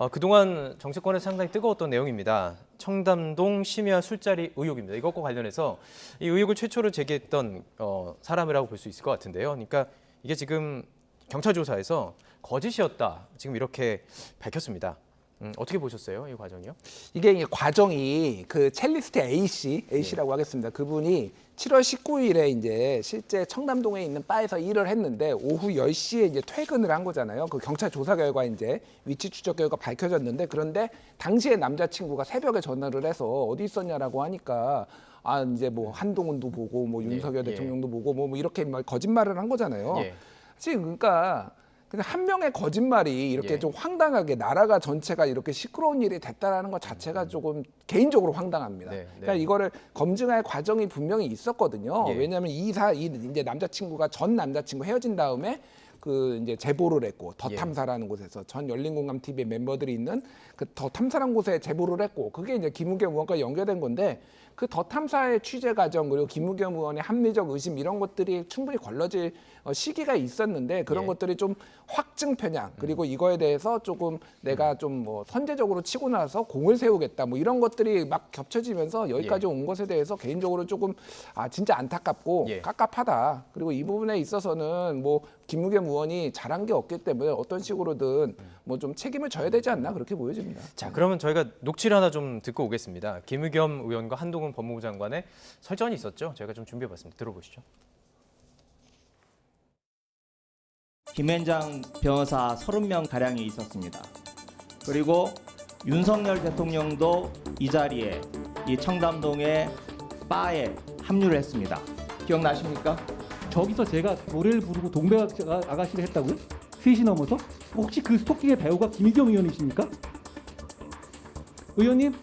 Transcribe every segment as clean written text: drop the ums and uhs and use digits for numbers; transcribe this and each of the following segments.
그동안 정치권에 상당히 뜨거웠던 내용입니다. 청담동 심야 술자리 의혹입니다. 이것과 관련해서 이 의혹을 최초로 제기했던 사람이라고 볼 수 있을 것 같은데요. 그러니까 이게 지금 경찰 조사에서 거짓이었다. 지금 이렇게 밝혔습니다. 어떻게 보셨어요? 이 과정이요? 이게 과정이 그 첼리스트 A씨라고 하겠습니다. 그분이 7월 19일에 이제 실제 청담동에 있는 바에서 일을 했는데 오후 10시에 이제 퇴근을 한 거잖아요. 그 경찰 조사 결과 이제 위치 추적 결과 밝혀졌는데, 그런데 당시에 남자친구가 새벽에 전화를 해서 어디 있었냐라고 하니까 이제 뭐 한동훈도 보고 뭐 윤석열 대통령도 보고 뭐 이렇게 거짓말을 한 거잖아요. 지금 그러니까 근데 한 명의 거짓말이 이렇게 좀 황당하게 나라가 전체가 이렇게 시끄러운 일이 됐다라는 것 자체가 조금 개인적으로 황당합니다. 그러니까 이거를 검증할 과정이 분명히 있었거든요. 왜냐하면 이제 남자친구가 전 남자친구 헤어진 다음에 그 이제 제보를 했고 더 탐사라는 곳에서 전 열린공감 TV의 멤버들이 있는 그 더 탐사라는 곳에 제보를 했고, 그게 이제 김우겸 의원과 연결된 건데, 그 더 탐사의 취재 과정 그리고 김우겸 의원의 합리적 의심 이런 것들이 충분히 걸러질 시기가 있었는데, 그런 것들이 좀 확증 편향 그리고 이거에 대해서 조금 내가 좀 뭐 선제적으로 치고 나서 공을 세우겠다 뭐 이런 것들이 막 겹쳐지면서 여기까지 온 것에 대해서 개인적으로 조금 진짜 안타깝고 깝깝하다. 그리고 이 부분에 있어서는 뭐 김우겸 의원이 잘한 게 없기 때문에 어떤 식으로든 뭐 좀 책임을 져야 되지 않나 그렇게 보여집니다. 자, 그러면 저희가 녹취를 하나 좀 듣고 오겠습니다. 김우겸 의원과 한동훈 법무부 장관의 설전이 있었죠. 저희가 좀 준비해봤습니다. 들어보시죠. 김앤장 변호사 30명 가량이 있었습니다. 그리고 윤석열 대통령도 이 자리에 이 청담동의 바에 합류를 했습니다. 기억나십니까? 저기서 제가 노래를 부르고 동백 아가씨를 했다고요? 3시 넘어서? 혹시 그 스토킹의 배우가 김의겸 의원이십니까? 의원님,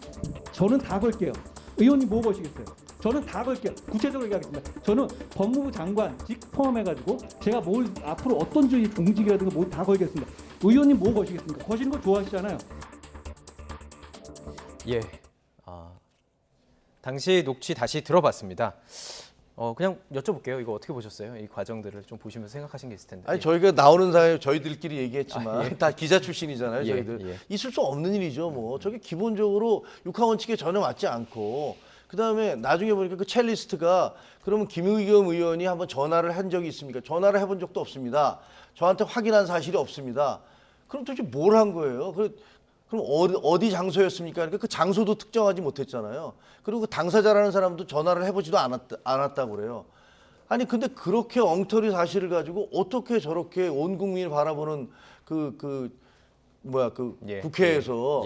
저는 다 걸게요. 의원님 뭐 거시겠어요? 저는 다 걸게요. 구체적으로 얘기하겠습니다. 저는 법무부 장관직 포함해가지고 제가 뭘 앞으로 어떤 주의 공직이라든가 뭐 다 걸겠습니다. 의원님 뭐 거시겠습니까? 거시는 거 좋아하시잖아요. 당시 녹취 다시 들어봤습니다. 그냥 여쭤볼게요. 이거 어떻게 보셨어요? 이 과정들을 좀 보시면서 생각하신 게 있을 텐데. 아니 저희가 나오는 사이에 저희들끼리 얘기했지만 다 기자 출신이잖아요. 저희들 있을 수 없는 일이죠. 뭐 저게 기본적으로 육하원칙에 전혀 맞지 않고, 그다음에 나중에 보니까 그 첼리스트가 그러면 김의겸 의원이 한번 전화를 한 적이 있습니까? 전화를 해본 적도 없습니다. 저한테 확인한 사실이 없습니다. 그럼 도대체 뭘 한 거예요? 그럼 어디 장소였습니까? 그러니까 그 장소도 특정하지 못했잖아요. 그리고 그 당사자라는 사람도 전화를 해보지도 않았다고 그래요. 아니 근데 그렇게 엉터리 사실을 가지고 어떻게 저렇게 온 국민이 바라보는 국회에서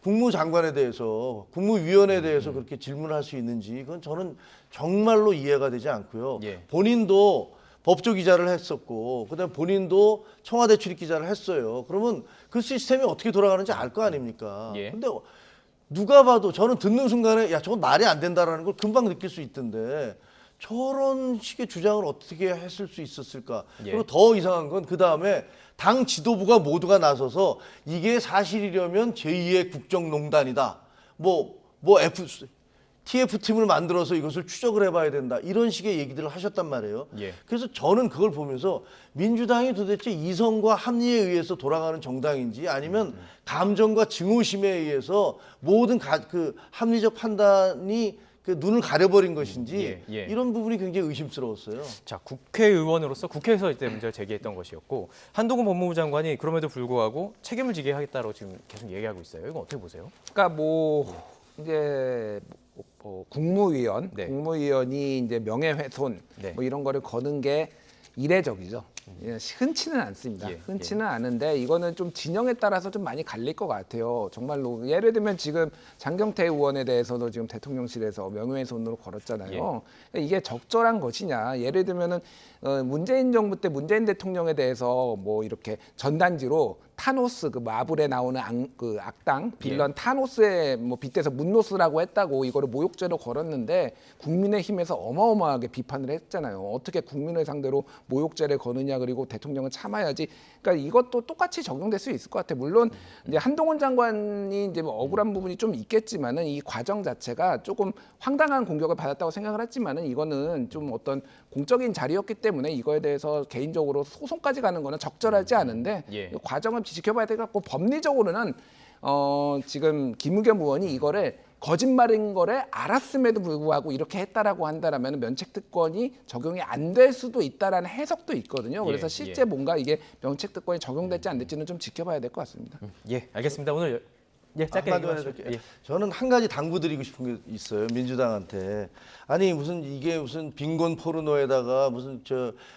국무장관에 대해서, 국무위원에 대해서 그렇게 질문할 수 있는지, 그건 저는 정말로 이해가 되지 않고요. 본인도 법조 기자를 했었고, 그다음에 본인도 청와대 출입 기자를 했어요. 그러면 그 시스템이 어떻게 돌아가는지 알 거 아닙니까? 근데 누가 봐도 저는 듣는 순간에 야, 저건 말이 안 된다라는 걸 금방 느낄 수 있던데, 저런 식의 주장을 어떻게 했을 수 있었을까? 그리고 더 이상한 건 그 다음에 당 지도부가 모두가 나서서 이게 사실이려면 제2의 국정농단이다. TF팀을 만들어서 이것을 추적을 해봐야 된다. 이런 식의 얘기들을 하셨단 말이에요. 그래서 저는 그걸 보면서 민주당이 도대체 이성과 합리에 의해서 돌아가는 정당인지, 아니면 감정과 증오심에 의해서 모든 그 합리적 판단이 그 눈을 가려버린 것인지 이런 부분이 굉장히 의심스러웠어요. 자, 국회의원으로서 국회에서 이때 문제를 제기했던 것이었고, 한동훈 법무부 장관이 그럼에도 불구하고 책임을 지게 하겠다고 지금 계속 얘기하고 있어요. 이거 어떻게 보세요? 그러니까 이제 국무위원이 이제 명예훼손 뭐 이런 거를 거는 게 이례적이죠. 흔치는 않습니다. 흔치는 않은데 이거는 좀 진영에 따라서 좀 많이 갈릴 것 같아요. 정말로 예를 들면 지금 장경태 의원에 대해서도 지금 대통령실에서 명예훼손으로 걸었잖아요. 이게 적절한 것이냐. 예를 들면은 문재인 정부 때 문재인 대통령에 대해서 뭐 이렇게 전단지로 타노스 그 마블에 나오는 악당 빌런 타노스에 뭐 빗대서 문노스라고 했다고 이거를 모욕죄로 걸었는데 국민의힘에서 어마어마하게 비판을 했잖아요. 어떻게 국민을 상대로 모욕죄를 거느냐. 있냐 그리고 대통령은 참아야지. 그러니까 이것도 똑같이 적용될 수 있을 것 같아요. 물론 이제 한동훈 장관이 이제 뭐 억울한 부분이 좀 있겠지만은 이 과정 자체가 조금 황당한 공격을 받았다고 생각을 했지만은 이거는 좀 어떤 공적인 자리였기 때문에 이거에 대해서 개인적으로 소송까지 가는 거는 적절하지 않은데 이 과정을 지켜봐야 될 것 같고 법리적으로는 지금 김의겸 의원이 이거를 거짓말인 거를 알았음에도 불구하고 이렇게 했다라고 한다라면 면책특권이 적용이 안 될 수도 있다라는 해석도 있거든요. 그래서 실제 뭔가 이게 면책특권이 적용될지 안 될지는 좀 지켜봐야 될 것 같습니다. 예, 알겠습니다. 오늘 짧게 한마디만 해줄게요. 저는 한 가지 당부드리고 싶은 게 있어요. 민주당한테. 아니 무슨 빈곤 포르노에다가 무슨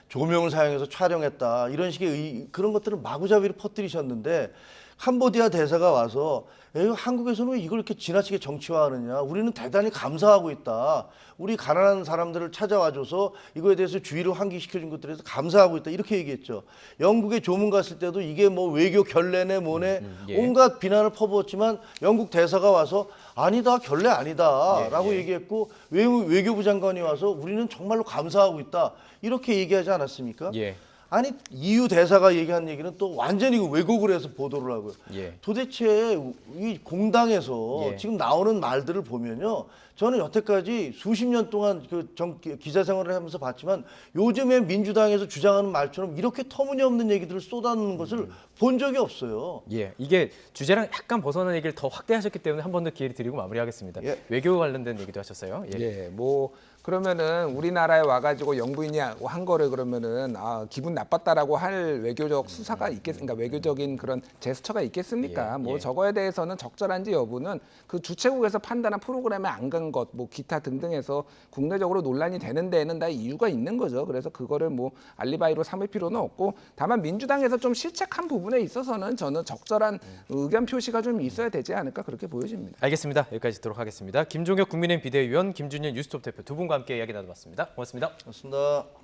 조명을 사용해서 촬영했다 이런 식의 그런 것들을 마구잡이로 퍼뜨리셨는데 캄보디아 대사가 와서 한국에서는 왜 이걸 이렇게 지나치게 정치화하느냐. 우리는 대단히 감사하고 있다. 우리 가난한 사람들을 찾아와줘서 이거에 대해서 주의를 환기시켜준 것들에 대해서 감사하고 있다. 이렇게 얘기했죠. 영국에 조문 갔을 때도 이게 뭐 외교 결례네 뭐네 온갖 비난을 퍼부었지만 영국 대사가 와서 아니다 결례 아니다 라고 얘기했고 외교부 장관이 와서 우리는 정말로 감사하고 있다. 이렇게 얘기하지 않았습니까? 아니 EU 대사가 얘기한 얘기는 또 완전히 왜곡을 해서 보도를 하고요. 도대체 이 공당에서 지금 나오는 말들을 보면요. 저는 여태까지 수십 년 동안 기자 생활을 하면서 봤지만 요즘에 민주당에서 주장하는 말처럼 이렇게 터무니없는 얘기들을 쏟아내는 것을 본 적이 없어요. 이게 주제랑 약간 벗어난 얘기를 더 확대하셨기 때문에 한 번 더 기회를 드리고 마무리하겠습니다. 외교 관련된 얘기도 하셨어요. 뭐 그러면은 우리나라에 와가지고 영부인이 한 거를 그러면은 기분 나빴다라고 할 외교적 수사가 있겠습니까? 외교적인 그런 제스처가 있겠습니까? 뭐 저거에 대해서는 적절한지 여부는 그 주최국에서 판단한 프로그램에 안 간 것, 뭐 기타 등등해서 국내적으로 논란이 되는 데에는 다 이유가 있는 거죠. 그래서 그거를 뭐 알리바이로 삼을 필요는 없고 다만 민주당에서 좀 실책한 부분에 있어서는 저는 적절한 의견 표시가 좀 있어야 되지 않을까 그렇게 보여집니다. 알겠습니다. 여기까지 듣도록 하겠습니다. 김종혁 국민의힘 비대위원, 김준일 뉴스톱 대표 두 분과 함께 이야기 나눠봤습니다. 고맙습니다. 고맙습니다.